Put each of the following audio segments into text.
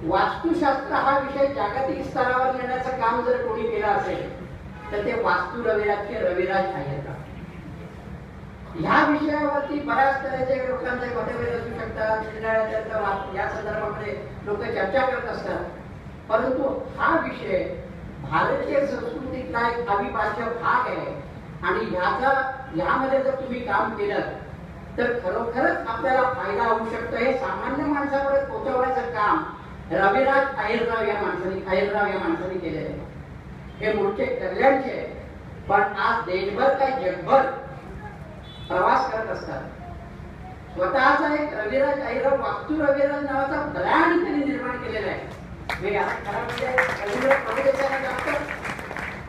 वास्तुशास्त्र हा विषय जागतिक स्तरावर नेण्याचं काम जर कोणी केलं असेल तर ते वास्तू रविराजचे रविराज अय्यर. ह्या विषयावरती बऱ्याच तऱ्हेचे लोकांचे मतभेद असू शकतात, या संदर्भामध्ये लोक चर्चा करत असतात. परंतु हा विषय भारतीय संस्कृतीतला एक अविभाज्य भाग आहे आणि ह्यामध्ये जर तुम्ही काम केलं तर खरोखरच आपल्याला फायदा होऊ शकतो. हे सामान्य माणसाकडे पोहोचवण्याचं काम रविराज अय्यरराव या माणसाने केलेलं आहे. हे मूळचे कल्याणचे, पण आज देशभर काय जगभर प्रवास करत असतात. स्वतःचा एक रविराज अय्यरराव वास्तू रविराज नावाचा ब्रँड त्यांनी निर्माण केलेला आहे.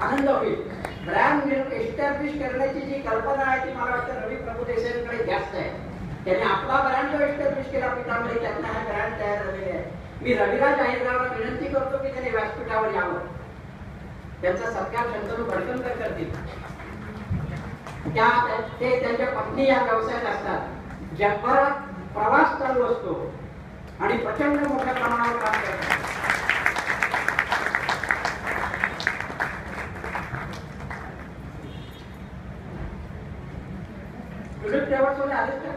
आनंद होईल. ब्रँड एस्टॅब्लिश करण्याची जी कल्पना आहे ती मला वाटतं रवी प्रभू देसाईंकडे जास्त आहे. त्यांनी आपला ब्रँड जो एस्टॅब्लिश केला पितांबरी, त्यातनं हा ब्रँड तयार झालेला आहे. मी रविराज अय्यररावला विनंती करतो की त्यांनी व्यासपीठावर यावं. त्यांचा सत्कार शंतनू भडकमकर करतील. ते त्यांच्या पत्नी या व्यवसायात असतात. जगभरात प्रवास चालू असतो आणि प्रचंड मोठ्या प्रमाणावर काम करतात. आलेच का?